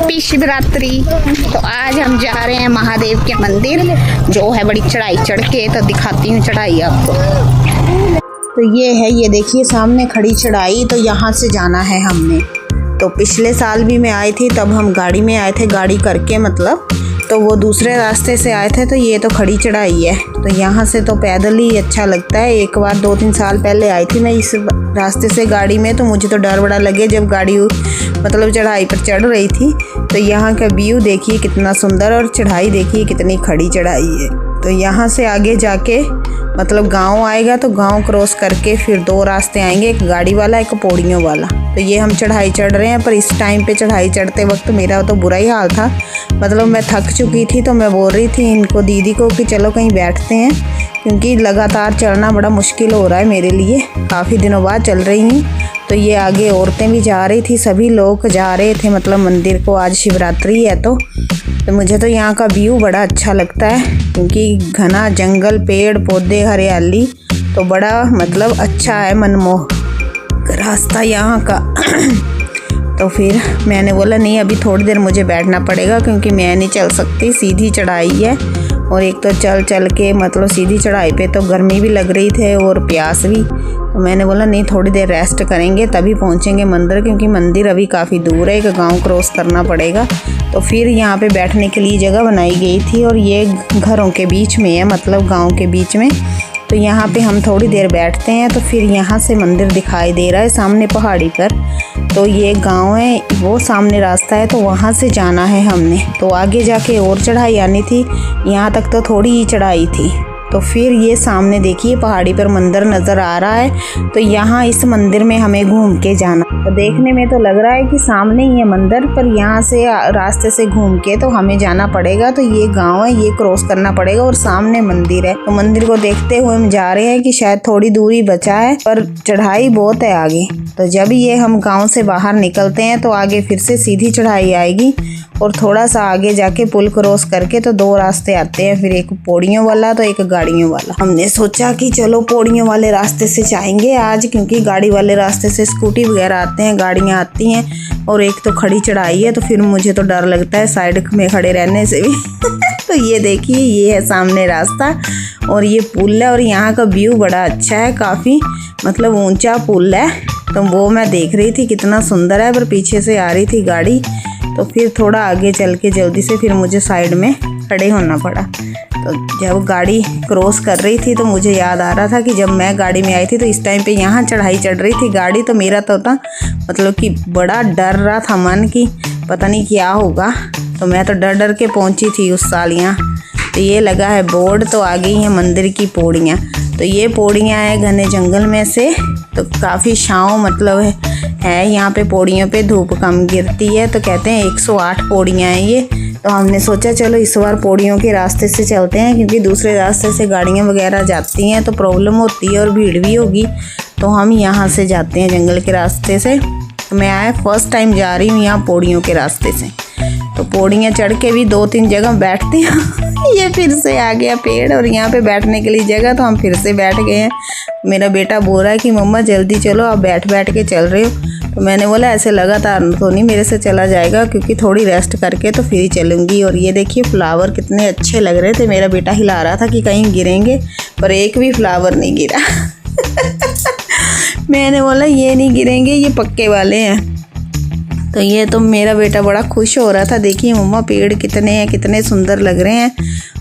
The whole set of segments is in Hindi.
हैप्पी शिवरात्रि। तो आज हम जा रहे हैं महादेव के मंदिर, जो है बड़ी चढ़ाई चढ़ के, तो दिखाती हूँ चढ़ाई आपको। तो ये है, ये देखिए सामने खड़ी चढ़ाई। तो यहाँ से जाना है हमने। तो पिछले साल भी मैं आई थी, तब हम गाड़ी में आए थे, गाड़ी करके मतलब, तो वो दूसरे रास्ते से आए थे। तो ये तो खड़ी चढ़ाई है, तो यहाँ से तो पैदल ही अच्छा लगता है। एक बार 2-3 साल पहले आई थी मैं इस रास्ते से गाड़ी में, तो मुझे तो डर बड़ा लगे जब गाड़ी मतलब चढ़ाई पर चढ़ रही थी। तो यहाँ का व्यू देखिए कितना सुंदर, और चढ़ाई देखिए कितनी खड़ी चढ़ाई है। तो यहाँ से आगे जाके मतलब गांव आएगा, तो गांव क्रॉस करके फिर 2 रास्ते आएंगे, एक गाड़ी वाला एक पौड़ियों वाला। तो ये हम चढ़ाई चढ़ रहे हैं, पर इस टाइम पे चढ़ाई चढ़ते वक्त मेरा तो बुरा ही हाल था। मतलब मैं थक चुकी थी, तो मैं बोल रही थी इनको, दीदी को, कि चलो कहीं बैठते हैं, क्योंकि लगातार चढ़ना बड़ा मुश्किल हो रहा है मेरे लिए। काफ़ी दिनों बाद चल रही हूँ। तो ये आगे औरतें भी जा रही थी, सभी लोग जा रहे थे मतलब मंदिर को। आज शिवरात्रि है तो मुझे तो यहाँ का व्यू बड़ा अच्छा लगता है, क्योंकि घना जंगल, पेड़ पौधे, हरियाली, तो बड़ा मतलब अच्छा है, मनमोहक रास्ता यहाँ का। तो फिर मैंने बोला नहीं, अभी थोड़ी देर मुझे बैठना पड़ेगा, क्योंकि मैं नहीं चल सकती, सीधी चढ़ाई है। और एक तो चल चल के मतलब सीधी चढ़ाई पे तो गर्मी भी लग रही थी और प्यास भी। तो मैंने बोला नहीं, थोड़ी देर रेस्ट करेंगे तभी पहुंचेंगे मंदिर, क्योंकि मंदिर अभी काफ़ी दूर है, एक गांव क्रॉस करना पड़ेगा। तो फिर यहाँ पे बैठने के लिए जगह बनाई गई थी, और ये घरों के बीच में है, मतलब गाँव के बीच में। तो यहाँ पे हम थोड़ी देर बैठते हैं। तो फिर यहाँ से मंदिर दिखाई दे रहा है सामने पहाड़ी पर। तो ये गांव है, वो सामने रास्ता है, तो वहाँ से जाना है हमने। तो आगे जाके और चढ़ाई आनी थी, यहाँ तक तो थोड़ी ही चढ़ाई थी। तो फिर ये सामने देखिए पहाड़ी पर मंदिर नज़र आ रहा है। तो यहाँ इस मंदिर में हमें घूम के जाना। तो देखने में तो लग रहा है कि सामने ही है मंदिर, पर यहाँ से रास्ते से घूम के तो हमें जाना पड़ेगा। तो ये गांव है, ये क्रॉस करना पड़ेगा, और सामने मंदिर है। तो मंदिर को देखते हुए हम जा रहे हैं कि शायद थोड़ी दूरी बचा है, पर चढ़ाई बहुत है आगे। तो जब ये हम गाँव से बाहर निकलते हैं, तो आगे फिर से सीधी चढ़ाई आएगी, और थोड़ा सा आगे जाके पुल क्रॉस करके तो 2 रास्ते आते हैं, फिर एक पौड़ियों वाला तो एक गाड़ियों वाला। हमने सोचा कि चलो पौड़ियों वाले रास्ते से जाएंगे आज, क्योंकि गाड़ी वाले रास्ते से स्कूटी वगैरह आते हैं, गाड़ियाँ आती हैं, और एक तो खड़ी चढ़ाई है, तो फिर मुझे तो डर लगता है साइड में खड़े रहने से भी। तो ये देखिए, ये है सामने रास्ता, और ये पुल है, और यहाँ का व्यू बड़ा अच्छा है, काफ़ी मतलब ऊंचा पुल है। तो वो मैं देख रही थी कितना सुंदर है, पर पीछे से आ रही थी गाड़ी, तो फिर थोड़ा आगे चल के जल्दी से फिर मुझे साइड में खड़े होना पड़ा। तो जब गाड़ी क्रॉस कर रही थी, तो मुझे याद आ रहा था कि जब मैं गाड़ी में आई थी, तो इस टाइम पे यहाँ चढ़ाई चढ़ रही थी गाड़ी। तो मेरा तो था मतलब कि बड़ा डर रहा था मन की, पता नहीं क्या होगा। तो मैं तो डर डर के पहुँची थी उस साल यहाँ। तो ये लगा है बोर्ड, तो आ गई हैं मंदिर की पौड़ियाँ। तो ये पौड़ियाँ हैं घने जंगल में से, तो काफ़ी छाँव मतलब है यहाँ पे। पौड़ियों पे धूप कम गिरती है, तो कहते हैं 108 पौड़ियाँ हैं ये। तो हमने सोचा चलो इस बार पौड़ियों के रास्ते से चलते हैं, क्योंकि दूसरे रास्ते से गाड़ियाँ वगैरह जाती हैं तो प्रॉब्लम होती है और भीड़ भी होगी। तो हम यहाँ से जाते हैं जंगल के रास्ते से। तो मैं फर्स्ट टाइम जा रही हूँ यहाँ पौड़ियों के रास्ते से। तो पौड़ियाँ चढ़ के भी 2-3 जगह बैठते हैं। ये फिर से आ गया पेड़, और यहाँ पे बैठने के लिए जगह, तो हम फिर से बैठ गए हैं। मेरा बेटा बोल रहा है कि मम्मा जल्दी चलो, आप बैठ बैठ के चल रहे हो। तो मैंने बोला ऐसे लगातार तो नहीं मेरे से चला जाएगा, क्योंकि थोड़ी रेस्ट करके तो फिर ही चलूँगी। और ये देखिए फ्लावर कितने अच्छे लग रहे थे। मेरा बेटा हिला रहा था कि कहीं गिरेंगे, पर एक भी फ्लावर नहीं गिरा। मैंने बोला ये नहीं गिरेंगे, ये पक्के वाले हैं। तो ये तो मेरा बेटा बड़ा खुश हो रहा था, देखिए मम्मा पेड़ कितने हैं, कितने सुंदर लग रहे हैं,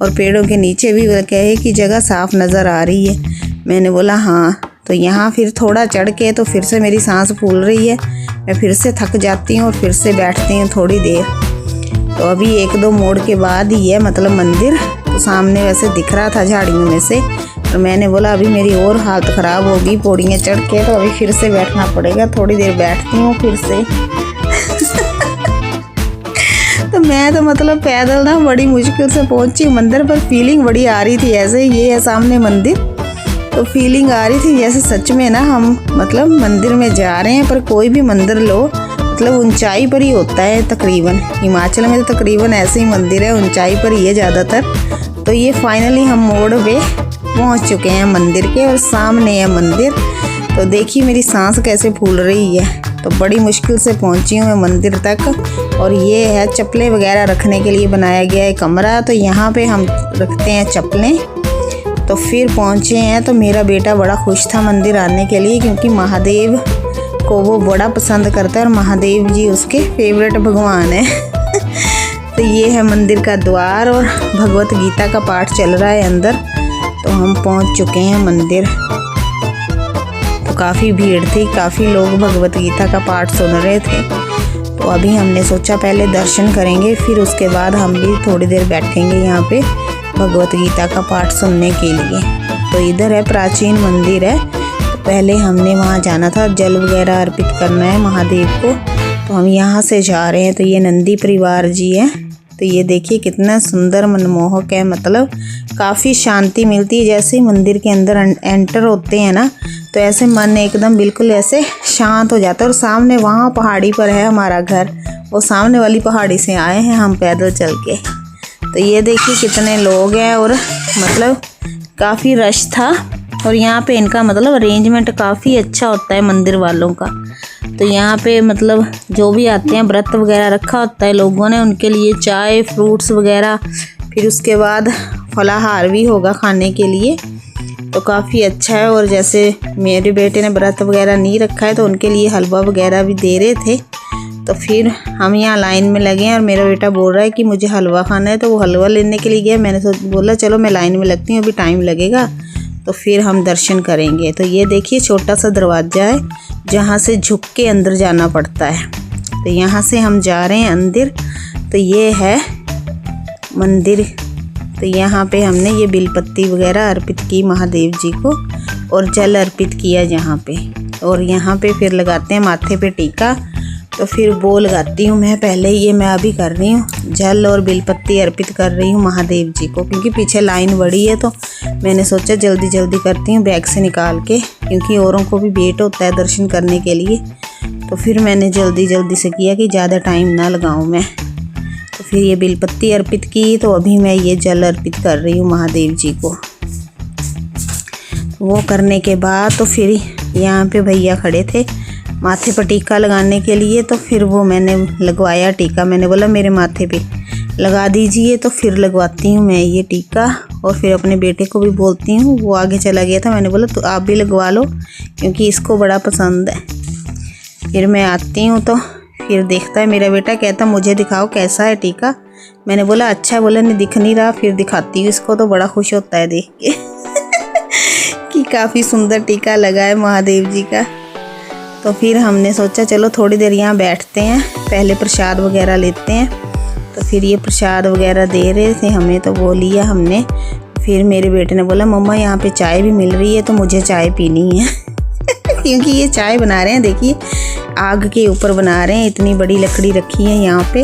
और पेड़ों के नीचे भी कहे कि जगह साफ़ नज़र आ रही है। मैंने बोला हाँ। तो यहाँ फिर थोड़ा चढ़ के तो फिर से मेरी सांस फूल रही है, मैं फिर से थक जाती हूँ और फिर से बैठती हूँ थोड़ी देर। तो अभी 1-2 मोड़ के बाद ही है मतलब मंदिर। तो सामने वैसे दिख रहा था झाड़ियों में से, तो मैंने बोला अभी मेरी और हालत ख़राब होगी पौड़ियाँ चढ़ के, तो अभी फिर से बैठना पड़ेगा। थोड़ी देर बैठती हूँ फिर से। तो मैं तो मतलब पैदल ना बड़ी मुश्किल से पहुंची मंदिर, पर फीलिंग बड़ी आ रही थी ऐसे। ये है सामने मंदिर, तो फीलिंग आ रही थी जैसे सच में ना हम मतलब मंदिर में जा रहे हैं। पर कोई भी मंदिर लो मतलब ऊंचाई पर ही होता है तकरीबन। हिमाचल में तो तकरीबन ऐसे ही मंदिर है, ऊंचाई पर ही है ज़्यादातर। तो ये फाइनली हम मोड़ पे पहुंच चुके हैं मंदिर के, और सामने है मंदिर। तो देखिए मेरी सांस कैसे फूल रही है। तो बड़ी मुश्किल से पहुंची हूँ मैं मंदिर तक। और ये है चप्पलें वगैरह रखने के लिए बनाया गया है कमरा। तो यहाँ पे हम रखते हैं चप्पलें। तो फिर पहुँचे हैं तो मेरा बेटा बड़ा खुश था मंदिर आने के लिए, क्योंकि महादेव को वो बड़ा पसंद करता है और महादेव जी उसके फेवरेट भगवान है। तो ये है मंदिर का द्वार और भगवत गीता का पाठ चल रहा है अंदर। तो हम पहुंच चुके हैं मंदिर। तो काफ़ी भीड़ थी, काफ़ी लोग भगवत गीता का पाठ सुन रहे थे। तो अभी हमने सोचा पहले दर्शन करेंगे, फिर उसके बाद हम भी थोड़ी देर बैठेंगे यहाँ पे भगवत गीता का पाठ सुनने के लिए। तो इधर है प्राचीन मंदिर है। तो पहले हमने वहाँ जाना था, जल वगैरह अर्पित करना है महादेव को। तो हम यहाँ से जा रहे हैं। तो ये नंदी परिवार जी है। तो ये देखिए कितना सुंदर मनमोहक है, मतलब काफ़ी शांति मिलती है। जैसे ही मंदिर के अंदर एंटर होते हैं ना, तो ऐसे मन एकदम बिल्कुल ऐसे शांत हो जाता है। और सामने वहाँ पहाड़ी पर है हमारा घर, वो सामने वाली पहाड़ी से आए हैं हम पैदल चल के। तो ये देखिए कितने लोग हैं और मतलब काफ़ी रश था। और यहाँ पे इनका मतलब अरेंजमेंट काफ़ी अच्छा होता है मंदिर वालों का। तो यहाँ पे मतलब जो भी आते हैं व्रत वगैरह रखा होता है लोगों ने, उनके लिए चाय फ्रूट्स वगैरह, फिर उसके बाद फलाहार भी होगा खाने के लिए। तो काफ़ी अच्छा है। और जैसे मेरे बेटे ने व्रत वगैरह नहीं रखा है तो उनके लिए हलवा वगैरह भी दे रहे थे। तो फिर हम यहाँ लाइन में लगे हैं और मेरा बेटा बोल रहा है कि मुझे हलवा खाना है, तो वो हलवा लेने के लिए गया। मैंने बोला चलो मैं लाइन में लगती हूँ, अभी टाइम लगेगा तो फिर हम दर्शन करेंगे। तो ये देखिए छोटा सा दरवाज़ा है जहाँ से झुक के अंदर जाना पड़ता है। तो यहाँ से हम जा रहे हैं अंदर। तो ये है मंदिर। तो यहाँ पे हमने ये बिलपत्ती वगैरह अर्पित की महादेव जी को और जल अर्पित किया यहाँ पे। और यहाँ पे फिर लगाते हैं माथे पे टीका। तो फिर वो लगाती हूँ मैं पहले, ये मैं अभी कर रही हूँ, जल और बिलपत्ती अर्पित कर रही हूँ महादेव जी को, क्योंकि पीछे लाइन बड़ी है। तो मैंने सोचा जल्दी जल्दी करती हूँ बैग से निकाल के, क्योंकि औरों को भी वेट होता है दर्शन करने के लिए। तो फिर मैंने जल्दी जल्दी से किया कि ज़्यादा टाइम ना लगाऊँ मैं। तो फिर ये बिलपत्ती अर्पित की। तो अभी मैं ये जल अर्पित कर रही हूँ महादेव जी को। वो करने के बाद तो फिर यहाँ पे भैया खड़े थे माथे पर टीका लगाने के लिए। तो फिर वो मैंने लगवाया टीका। मैंने बोला मेरे माथे पे लगा दीजिए। तो फिर लगवाती हूँ मैं ये टीका और फिर अपने बेटे को भी बोलती हूँ। वो आगे चला गया था, मैंने बोला तो आप भी लगवा लो क्योंकि इसको बड़ा पसंद है। फिर मैं आती हूँ तो फिर देखता है मेरा बेटा, कहता मुझे दिखाओ कैसा है टीका। मैंने बोला अच्छा, बोला नहीं दिख नहीं रहा। फिर दिखाती हूँ इसको, तो बड़ा खुश होता है देख के कि काफ़ी सुंदर टीका लगा है महादेव जी का। तो फिर हमने सोचा चलो थोड़ी देर यहाँ बैठते हैं, पहले प्रसाद वगैरह लेते हैं। तो फिर ये प्रसाद वगैरह दे रहे थे हमें, तो वो लिया हमने। फिर मेरे बेटे ने बोला मम्मा यहाँ पे चाय भी मिल रही है, तो मुझे चाय पीनी है क्योंकि ये चाय बना रहे हैं, देखिए आग के ऊपर बना रहे हैं। इतनी बड़ी लकड़ी रखी है यहाँ पे,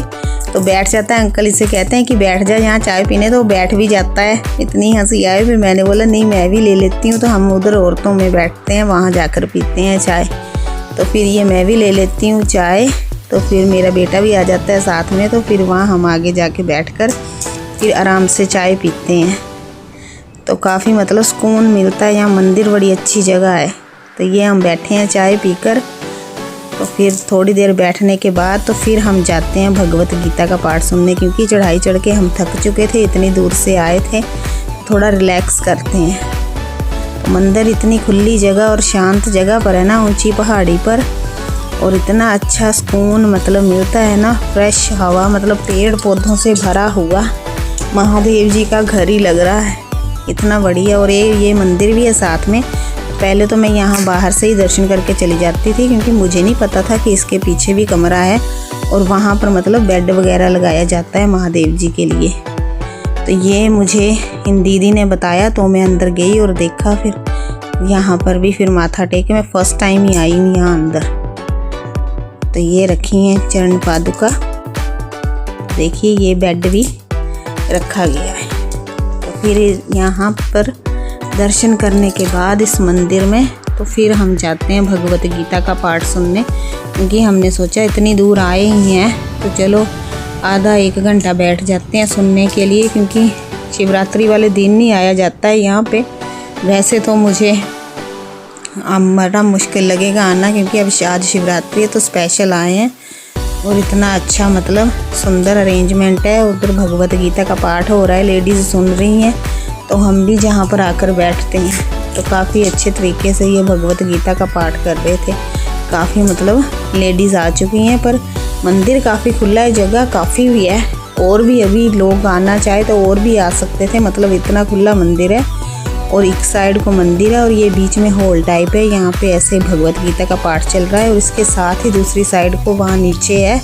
तो बैठ जाता है। अंकल इसे कहते हैं कि बैठ जा यहाँ चाय पीने, तो बैठ भी जाता है। इतनी हंसी आए। फिर मैंने बोला नहीं मैं भी ले लेती हूँ। तो हम उधर औरतों में बैठते हैं, वहाँ जाकर पीते हैं चाय। तो फिर ये मैं भी ले लेती हूँ चाय। तो फिर मेरा बेटा भी आ जाता है साथ में। तो फिर वहाँ हम आगे जाके बैठकर फिर आराम से चाय पीते हैं। तो काफ़ी मतलब सुकून मिलता है। यहाँ मंदिर बड़ी अच्छी जगह है। तो ये हम बैठे हैं चाय पीकर। तो फिर थोड़ी देर बैठने के बाद तो फिर हम जाते हैं भगवत गीता का पाठ सुनने, क्योंकि चढ़ाई चढ़ के हम थक चुके थे, इतनी दूर से आए थे, थोड़ा रिलैक्स करते हैं। मंदिर इतनी खुली जगह और शांत जगह पर है ना, ऊंची पहाड़ी पर, और इतना अच्छा सुकून मतलब मिलता है ना, फ्रेश हवा, मतलब पेड़ पौधों से भरा हुआ महादेव जी का घर ही लग रहा है, इतना बढ़िया। और ये मंदिर भी है साथ में। पहले तो मैं यहाँ बाहर से ही दर्शन करके चली जाती थी, क्योंकि मुझे नहीं पता था कि इसके पीछे भी कमरा है और वहाँ पर मतलब बेड वगैरह लगाया जाता है महादेव जी के लिए। तो ये मुझे इन दीदी ने बताया, तो मैं अंदर गई और देखा। फिर यहाँ पर भी फिर माथा टेके। मैं फ़र्स्ट टाइम ही आई हूँ यहाँ अंदर। तो ये रखी हैं चरण पादुका, देखिए ये बेड भी रखा गया है। तो फिर यहाँ पर दर्शन करने के बाद इस मंदिर में तो फिर हम जाते हैं भगवत गीता का पाठ सुनने, क्योंकि हमने सोचा इतनी दूर आए ही हैं तो चलो आधा एक घंटा बैठ जाते हैं सुनने के लिए, क्योंकि शिवरात्रि वाले दिन नहीं आया जाता है यहाँ पे। वैसे तो मुझे बड़ा मुश्किल लगेगा आना, क्योंकि अब आज शिवरात्रि है तो स्पेशल आए हैं। और इतना अच्छा मतलब सुंदर अरेंजमेंट है। उधर भगवत गीता का पाठ हो रहा है, लेडीज़ सुन रही हैं, तो हम भी जहाँ पर आकर बैठते हैं तो काफ़ी अच्छे तरीके से ये भगवत गीता का पाठ कर रहे थे। काफ़ी मतलब लेडीज़ आ चुकी हैं, पर मंदिर काफ़ी खुला है, जगह काफ़ी भी है, और भी अभी लोग आना चाहे तो और भी आ सकते थे, मतलब इतना खुला मंदिर है। और एक साइड को मंदिर है और ये बीच में हॉल टाइप है, यहाँ पे ऐसे भगवत गीता का पाठ चल रहा है। और इसके साथ ही दूसरी साइड को वहाँ नीचे है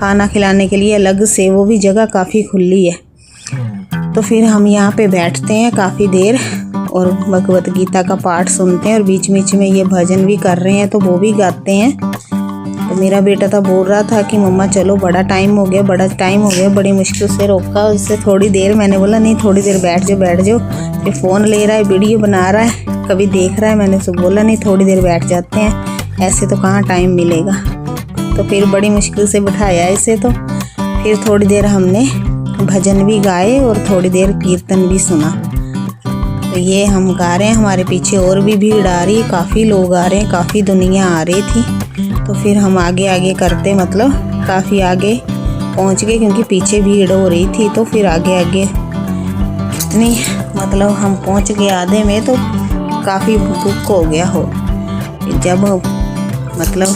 खाना खिलाने के लिए अलग से, वो भी जगह काफ़ी खुली है। तो फिर हम यहाँ पे बैठते हैं काफ़ी देर और भगवत गीता का पाठ सुनते हैं, और बीच बीच में ये भजन भी कर रहे हैं तो वो भी गाते हैं। तो मेरा बेटा था बोल रहा था कि मम्मा चलो बड़ा टाइम हो गया, बड़ी मुश्किल से रोका उससे थोड़ी देर। मैंने बोला नहीं, थोड़ी देर बैठ जाओ। फिर फ़ोन ले रहा है, वीडियो बना रहा है, कभी देख रहा है। मैंने उसको बोला नहीं, थोड़ी देर बैठ जाते हैं, ऐसे तो कहाँ टाइम मिलेगा। तो फिर बड़ी मुश्किल से बिठाया इसे। तो फिर थोड़ी देर हमने भजन भी गाए और थोड़ी देर कीर्तन भी सुना। तो ये हम गा रहे हैं, हमारे पीछे और भी भीड़ आ रही है, काफ़ी लोग आ रहे हैं, काफ़ी दुनिया आ रही थी। तो फिर हम आगे करते मतलब काफ़ी आगे पहुंच गए, क्योंकि पीछे भीड़ हो रही थी। तो फिर आगे कितनी मतलब हम पहुंच गए आधे में, तो काफ़ी दुख हो गया हो। जब मतलब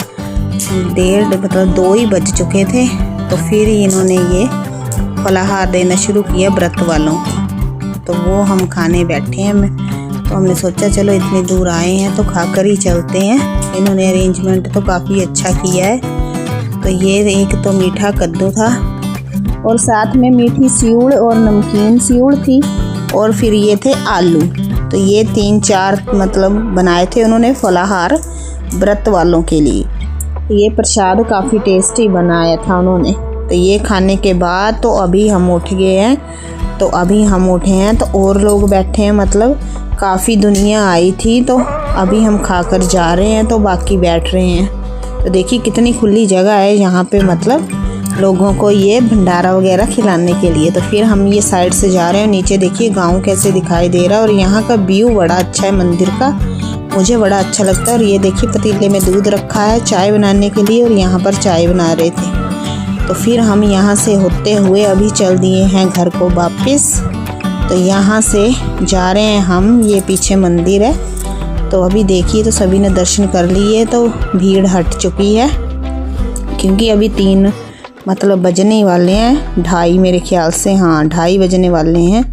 2 ही बज चुके थे, तो फिर इन्होंने ये फलाहार देना शुरू किया व्रत वालों को। तो वो हम खाने बैठे हैं। तो हमने सोचा चलो इतनी दूर आए हैं तो खाकर ही चलते हैं। इन्होंने अरेंजमेंट तो काफ़ी अच्छा किया है। तो ये एक तो मीठा कद्दू था और साथ में मीठी सीउड़ और नमकीन सीउड़ थी, और फिर ये थे आलू। तो ये 3-4 मतलब बनाए थे उन्होंने फलाहार व्रत वालों के लिए। ये प्रसाद काफ़ी टेस्टी बनाया था उन्होंने। तो ये खाने के बाद तो अभी हम उठ गए हैं। तो अभी हम उठे हैं तो और लोग बैठे हैं, मतलब काफ़ी दुनिया आई थी। तो अभी हम खाकर जा रहे हैं, तो बाकी बैठ रहे हैं। तो देखिए कितनी खुली जगह है यहाँ पे, मतलब लोगों को ये भंडारा वगैरह खिलाने के लिए। तो फिर हम ये साइड से जा रहे हैं। नीचे देखिए गांव कैसे दिखाई दे रहा है, और यहाँ का व्यू बड़ा अच्छा है मंदिर का, मुझे बड़ा अच्छा लगता है। और ये देखिए पतीले में दूध रखा है चाय बनाने के लिए, और यहाँ पर चाय बना रहे थे। तो फिर हम यहाँ से होते हुए अभी चल दिए हैं घर को वापस। तो यहाँ से जा रहे हैं हम, ये पीछे मंदिर है। तो अभी देखिए तो सभी ने दर्शन कर लिए, तो भीड़ हट चुकी है, क्योंकि अभी 3 मतलब बजने वाले हैं, 2:30 मेरे ख्याल से, हाँ 2:30 बजने वाले हैं।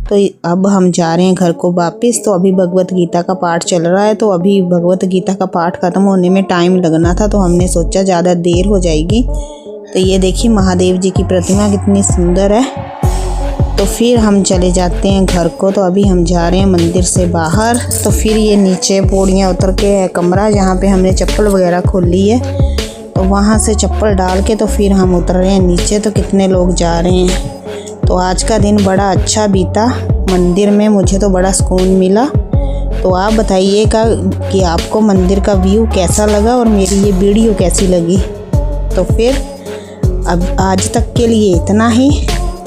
तो अब हम जा रहे हैं घर को वापस। तो अभी भगवत गीता का पाठ चल रहा है, तो अभी भगवत गीता का पाठ ख़त्म होने में टाइम लगना था, तो हमने सोचा ज़्यादा देर हो जाएगी। तो ये देखिए महादेव जी की प्रतिमा कितनी सुंदर है। तो फिर हम चले जाते हैं घर को। तो अभी हम जा रहे हैं मंदिर से बाहर। तो फिर ये नीचे पौड़ियाँ उतर के है कमरा, जहाँ पे हमने चप्पल वगैरह खोली है। तो वहाँ से चप्पल डाल के तो फिर हम उतर रहे हैं नीचे। तो कितने लोग जा रहे हैं। तो आज का दिन बड़ा अच्छा बीता मंदिर में, मुझे तो बड़ा सुकून मिला। तो आप बताइएगा कि आपको मंदिर का व्यू कैसा लगा और मेरी ये वीडियो कैसी लगी। तो फिर अब आज तक के लिए इतना ही।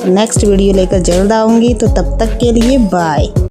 नेक्स्ट वीडियो लेकर जल्द आऊँगी, तो तब तक के लिए बाय।